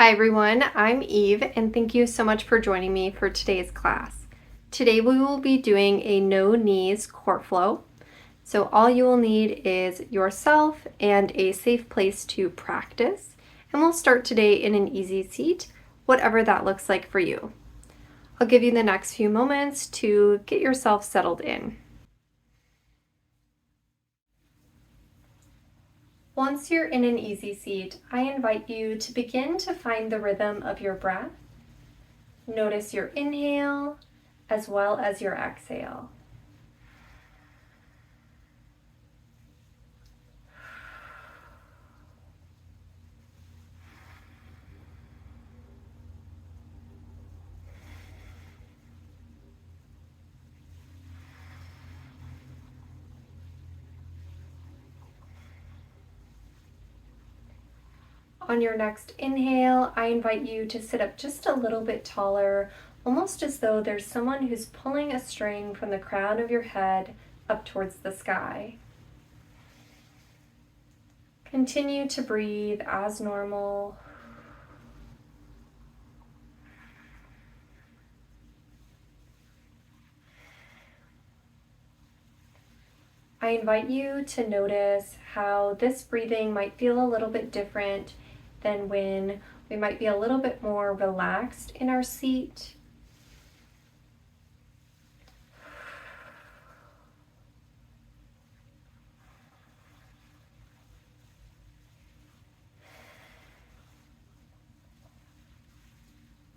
Hi everyone, I'm Eve and thank you so much for joining me for today's class. Today we will be doing a no knees core flow. So all you will need is yourself and a safe place to practice. And we'll start today in an easy seat, whatever that looks like for you. I'll give you the next few moments to get yourself settled in. Once you're in an easy seat, I invite you to begin to find the rhythm of your breath. Notice your inhale as well as your exhale. On your next inhale, I invite you to sit up just a little bit taller, almost as though there's someone who's pulling a string from the crown of your head up towards the sky. Continue to breathe as normal. I invite you to notice how this breathing might feel a little bit different than when we might be a little bit more relaxed in our seat.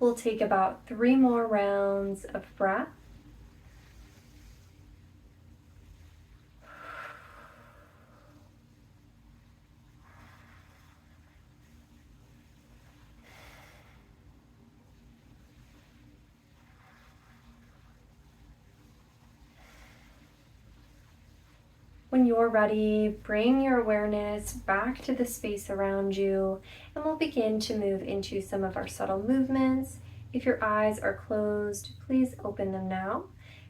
We'll take about 3 more rounds of breath. When you're ready, bring your awareness back to the space around you, and we'll begin to move into some of our subtle movements. If your eyes are closed, please open them now.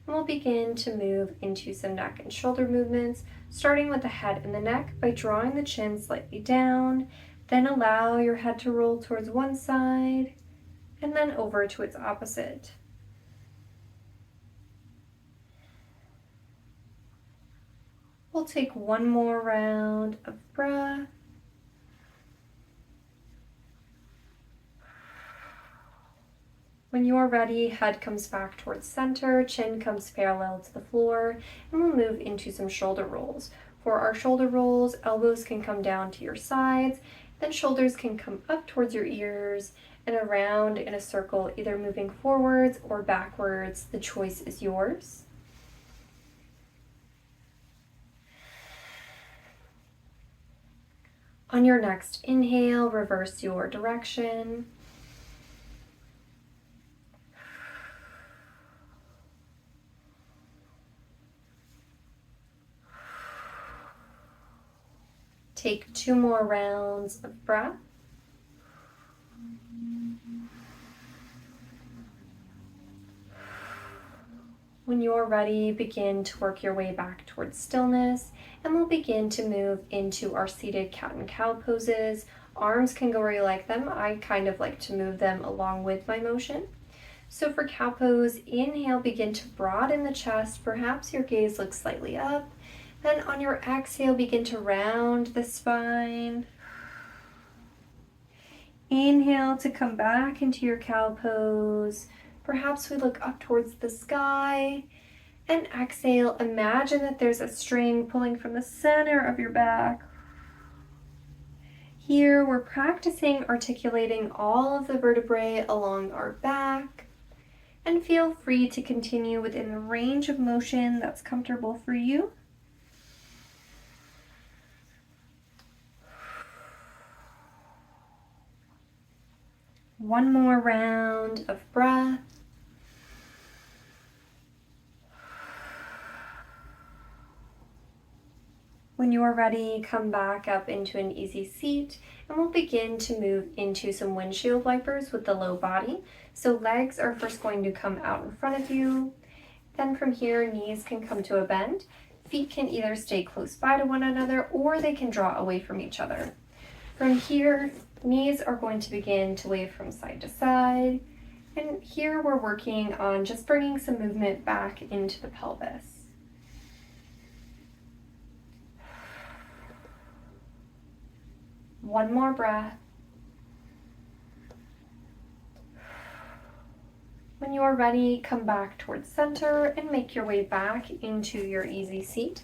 And we'll begin to move into some neck and shoulder movements, starting with the head and the neck by drawing the chin slightly down. Then allow your head to roll towards one side, and then over to its opposite. We'll take one more round of breath. When you're ready, head comes back towards center, chin comes parallel to the floor, and we'll move into some shoulder rolls. For our shoulder rolls, elbows can come down to your sides, then shoulders can come up towards your ears and around in a circle, either moving forwards or backwards. The choice is yours. On your next inhale, reverse your direction. Take 2 more rounds of breath. When you're ready, begin to work your way back towards stillness, and we'll begin to move into our seated cat and cow poses. Arms can go where you like them. I kind of like to move them along with my motion. So for cow pose, inhale, begin to broaden the chest. Perhaps your gaze looks slightly up. Then on your exhale, begin to round the spine. Inhale to come back into your cow pose. Perhaps we look up towards the sky. And exhale, imagine that there's a string pulling from the center of your back. Here, we're practicing articulating all of the vertebrae along our back. And feel free to continue within the range of motion that's comfortable for you. One more round of breath. When you're ready, come back up into an easy seat, and we'll begin to move into some windshield wipers with the low body. So legs are first going to come out in front of you. Then from here, knees can come to a bend. Feet can either stay close by to one another or they can draw away from each other. From here, Knees are going to begin to wave from side to side. And here we're working on just bringing some movement back into the pelvis. One more breath. When you are ready, come back towards center and make your way back into your easy seat.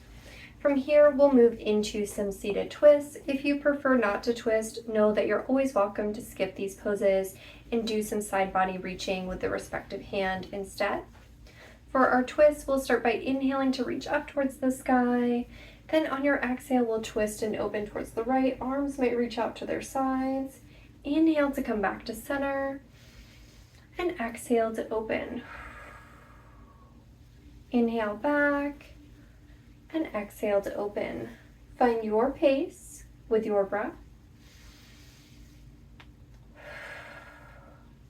From here, we'll move into some seated twists. If you prefer not to twist, know that you're always welcome to skip these poses and do some side body reaching with the respective hand instead. For our twist, we'll start by inhaling to reach up towards the sky. Then on your exhale, we'll twist and open towards the right. Arms might reach out to their sides. Inhale to come back to center. And exhale to open. Inhale back. And exhale to open. Find your pace with your breath.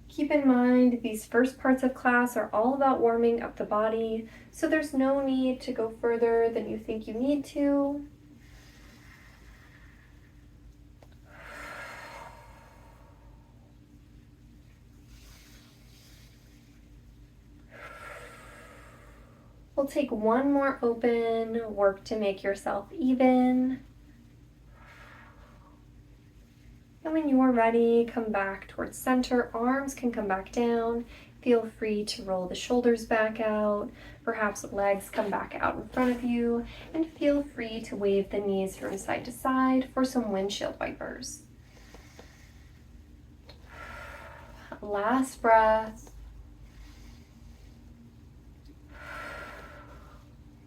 Keep in mind, these first parts of class are all about warming up the body, so there's no need to go further than you think you need to. We'll take one more open, work to make yourself even. And when you are ready, come back towards center. Arms can come back down. Feel free to roll the shoulders back out. Perhaps legs come back out in front of you. And feel free to wave the knees from side to side for some windshield wipers. Last breath.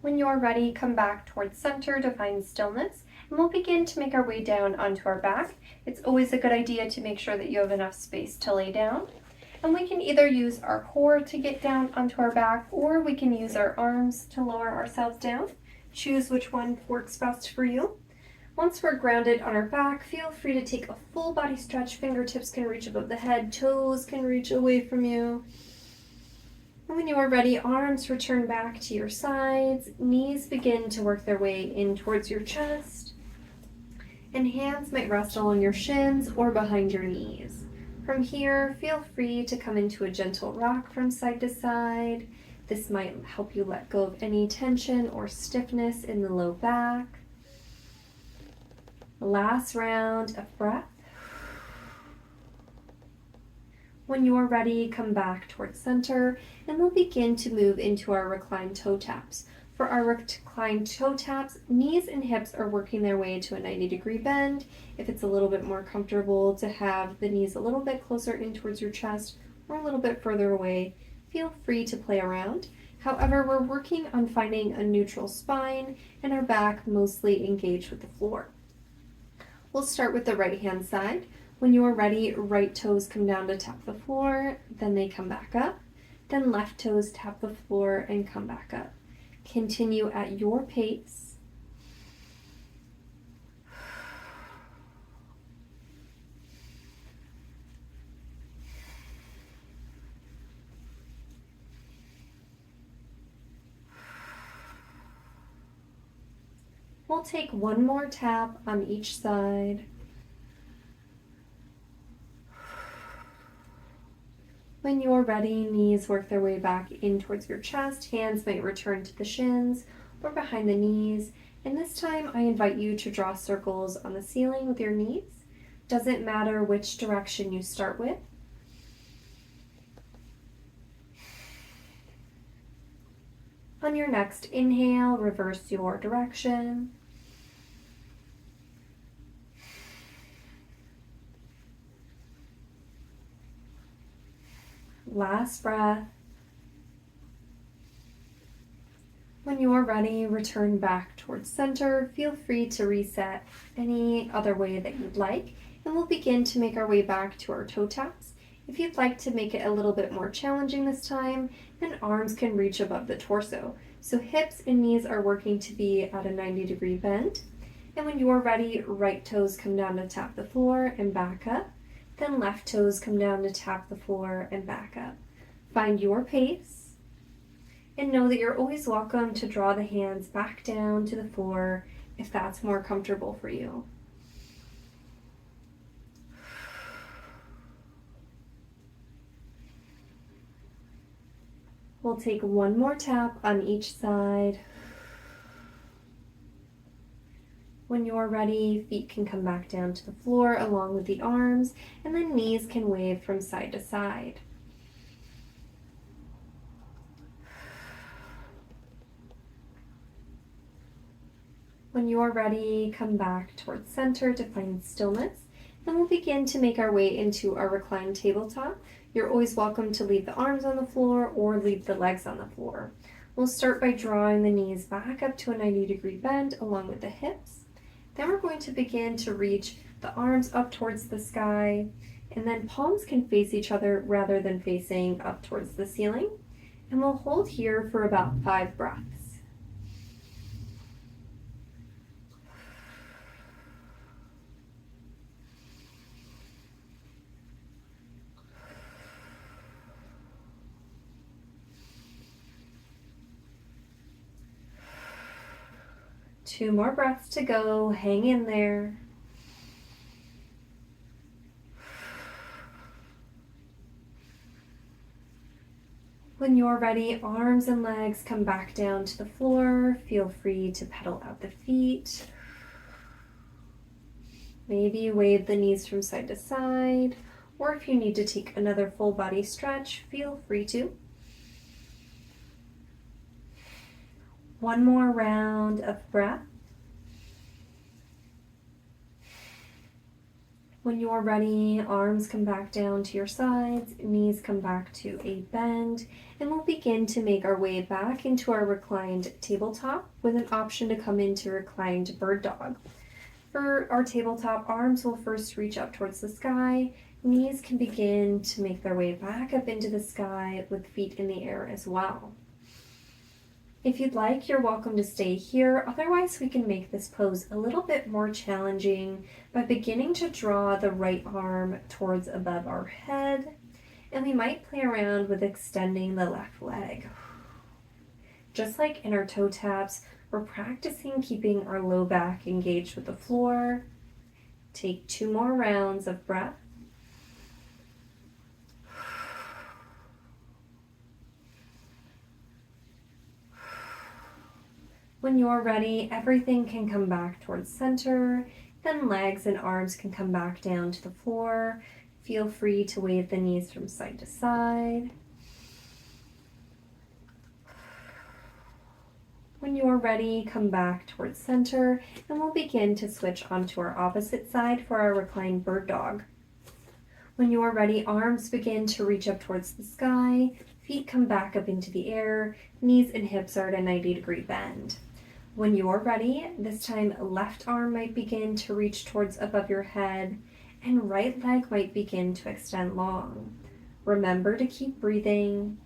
When you're ready, come back towards center to find stillness, and we'll begin to make our way down onto our back. It's always a good idea to make sure that you have enough space to lay down. And we can either use our core to get down onto our back, or we can use our arms to lower ourselves down. Choose which one works best for you. Once we're grounded on our back, feel free to take a full body stretch. Fingertips can reach above the head, toes can reach away from you. When you are ready, arms return back to your sides, knees begin to work their way in towards your chest, and hands might rest along your shins or behind your knees. From here, feel free to come into a gentle rock from side to side. This might help you let go of any tension or stiffness in the low back. Last round of breath. When you're ready, come back towards center, and we'll begin to move into our reclined toe taps. For our reclined toe taps, knees and hips are working their way to a 90-degree bend. If it's a little bit more comfortable to have the knees a little bit closer in towards your chest or a little bit further away, feel free to play around. However, we're working on finding a neutral spine and our back mostly engaged with the floor. We'll start with the right hand side. When you are ready, right toes come down to tap the floor, then they come back up. Then left toes tap the floor and come back up. Continue at your pace. We'll take one more tap on each side. When you're ready, knees work their way back in towards your chest. Hands might return to the shins or behind the knees. And this time I invite you to draw circles on the ceiling with your knees. Doesn't matter which direction you start with. On your next inhale, reverse your direction. Last breath. When you're ready, return back towards center. Feel free to reset any other way that you'd like, and we'll begin to make our way back to our toe taps. If you'd like to make it a little bit more challenging this time, then arms can reach above the torso. So hips and knees are working to be at a 90-degree bend. And when you're ready, right toes come down to tap the floor and back up. Then left toes come down to tap the floor and back up. Find your pace, and know that you're always welcome to draw the hands back down to the floor if that's more comfortable for you. We'll take one more tap on each side. When you're ready, feet can come back down to the floor along with the arms, and then knees can wave from side to side. When you're ready, come back towards center to find stillness. Then we'll begin to make our way into our reclined tabletop. You're always welcome to leave the arms on the floor or leave the legs on the floor. We'll start by drawing the knees back up to a 90-degree bend along with the hips. Then we're going to begin to reach the arms up towards the sky, and then palms can face each other rather than facing up towards the ceiling. And we'll hold here for about 5 breaths. Two more breaths to go. Hang in there. When you're ready, arms and legs come back down to the floor. Feel free to pedal out the feet. Maybe wave the knees from side to side, or if you need to take another full body stretch, feel free to. One more round of breath. When you're ready, arms come back down to your sides, knees come back to a bend, and we'll begin to make our way back into our reclined tabletop with an option to come into reclined bird dog. For our tabletop, arms will first reach up towards the sky, knees can begin to make their way back up into the sky with feet in the air as well. If you'd like, you're welcome to stay here. Otherwise, we can make this pose a little bit more challenging by beginning to draw the right arm towards above our head. And we might play around with extending the left leg. Just like in our toe taps, we're practicing keeping our low back engaged with the floor. Take 2 more rounds of breath. When you're ready, everything can come back towards center, then legs and arms can come back down to the floor. Feel free to wave the knees from side to side. When you're ready, come back towards center, and we'll begin to switch onto our opposite side for our reclined bird dog. When you're ready, arms begin to reach up towards the sky, feet come back up into the air, knees and hips are at a 90-degree bend. When you're ready, this time left arm might begin to reach towards above your head, and right leg might begin to extend long. Remember to keep breathing.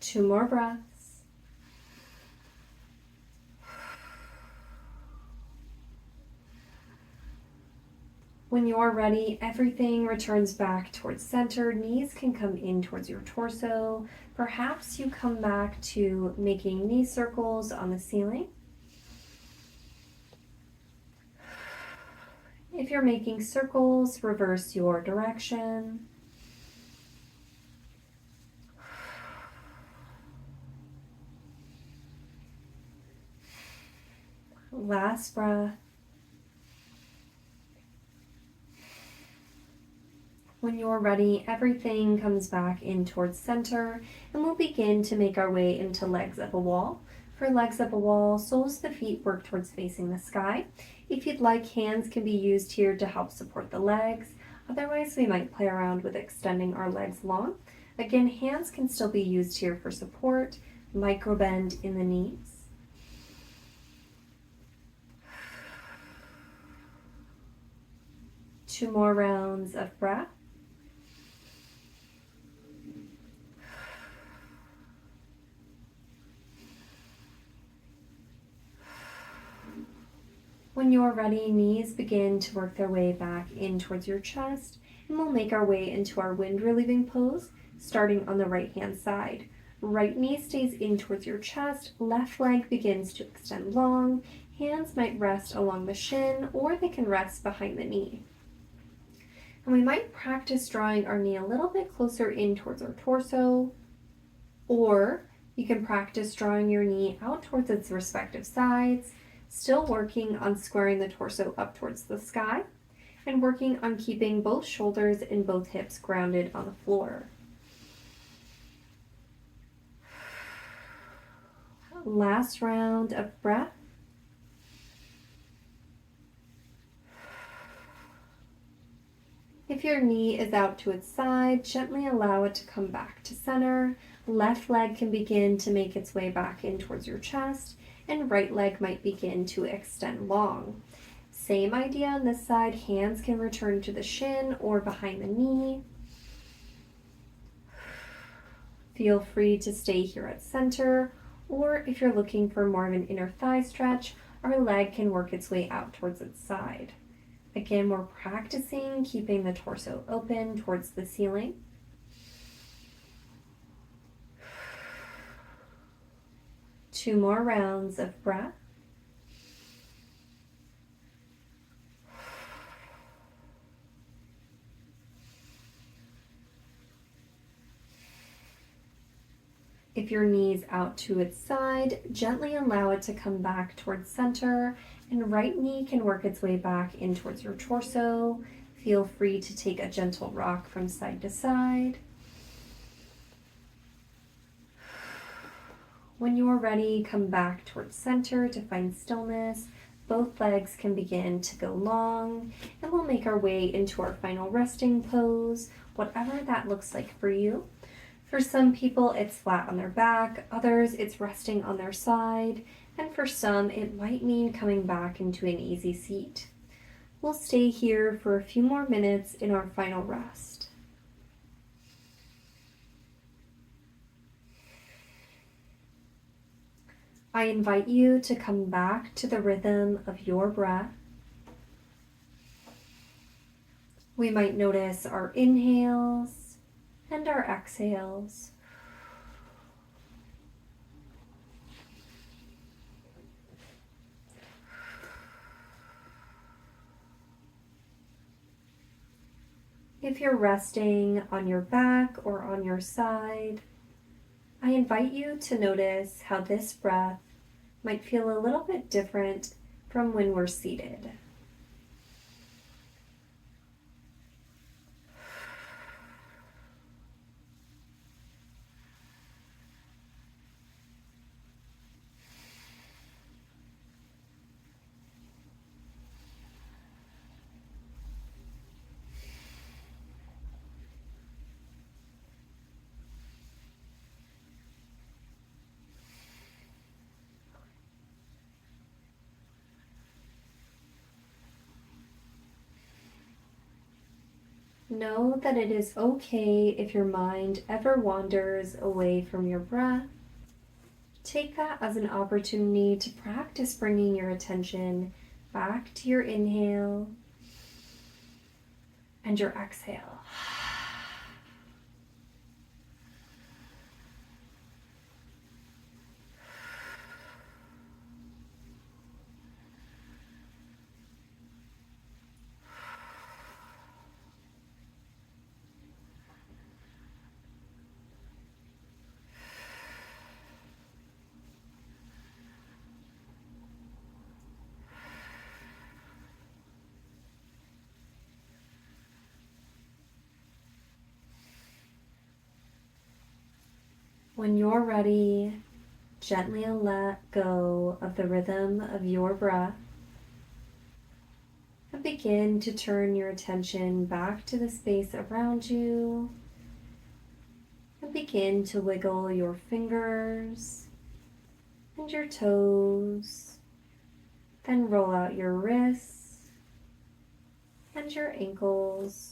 Two more breaths. When you're ready, everything returns back towards center. Knees can come in towards your torso. Perhaps you come back to making knee circles on the ceiling. If you're making circles, reverse your direction. Last breath. When you're ready, everything comes back in towards center, and we'll begin to make our way into legs up a wall. For legs up a wall, soles of the feet work towards facing the sky. If you'd like, hands can be used here to help support the legs. Otherwise, we might play around with extending our legs long. Again, hands can still be used here for support. Micro bend in the knees. Two more rounds of breath. When you're ready, knees begin to work their way back in towards your chest, and we'll make our way into our wind relieving pose, starting on the right hand side. Right knee stays in towards your chest, left leg begins to extend long. Hands might rest along the shin or they can rest behind the knee. And we might practice drawing our knee a little bit closer in towards our torso, or you can practice drawing your knee out towards its respective sides, still working on squaring the torso up towards the sky, and working on keeping both shoulders and both hips grounded on the floor. Last round of breath. If your knee is out to its side, gently allow it to come back to center. Left leg can begin to make its way back in towards your chest, and right leg might begin to extend long. Same idea on this side, hands can return to the shin or behind the knee. Feel free to stay here at center, or if you're looking for more of an inner thigh stretch, our leg can work its way out towards its side. Again, we're practicing keeping the torso open towards the ceiling. Two more rounds of breath. If your knee's out to its side, gently allow it to come back towards center, and right knee can work its way back in towards your torso. Feel free to take a gentle rock from side to side. When you're ready, come back towards center to find stillness. Both legs can begin to go long, and we'll make our way into our final resting pose, whatever that looks like for you. For some people, it's flat on their back, others it's resting on their side, and for some, it might mean coming back into an easy seat. We'll stay here for a few more minutes in our final rest. I invite you to come back to the rhythm of your breath. We might notice our inhales and our exhales. If you're resting on your back or on your side, I invite you to notice how this breath might feel a little bit different from when we're seated. Know that it is okay if your mind ever wanders away from your breath. Take that as an opportunity to practice bringing your attention back to your inhale and your exhale. When you're ready, gently let go of the rhythm of your breath and begin to turn your attention back to the space around you and begin to wiggle your fingers and your toes, then roll out your wrists and your ankles.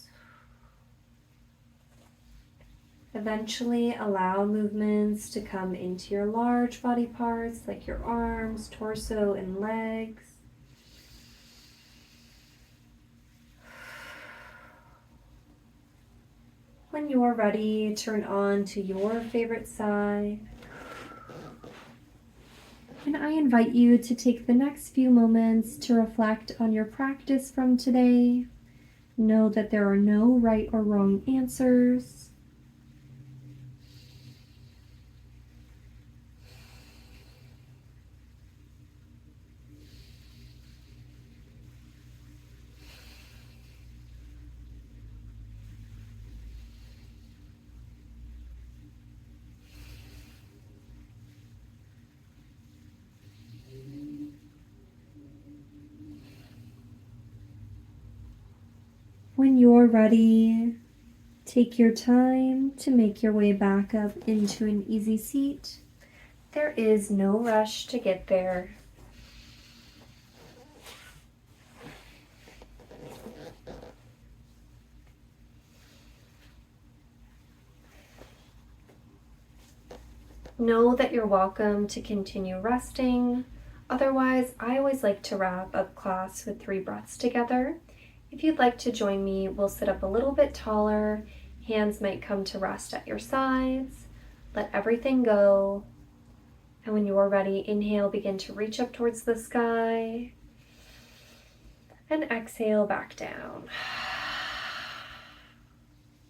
Eventually, allow movements to come into your large body parts like your arms, torso, and legs. When you're ready, turn on to your favorite side. And I invite you to take the next few moments to reflect on your practice from today. Know that there are no right or wrong answers. When you're ready, take your time to make your way back up into an easy seat. There is no rush to get there. Know that you're welcome to continue resting. Otherwise, I always like to wrap up class with 3 breaths together. If you'd like to join me, we'll sit up a little bit taller. Hands might come to rest at your sides. Let everything go. And when you're ready, inhale, begin to reach up towards the sky. And exhale back down.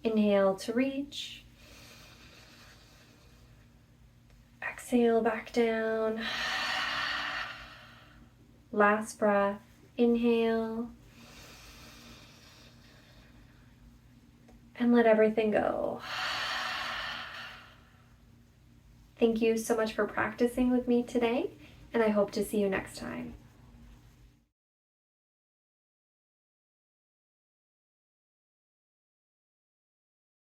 Inhale to reach. Exhale back down. Last breath. Inhale. And let everything go. Thank you so much for practicing with me today, and I hope to see you next time.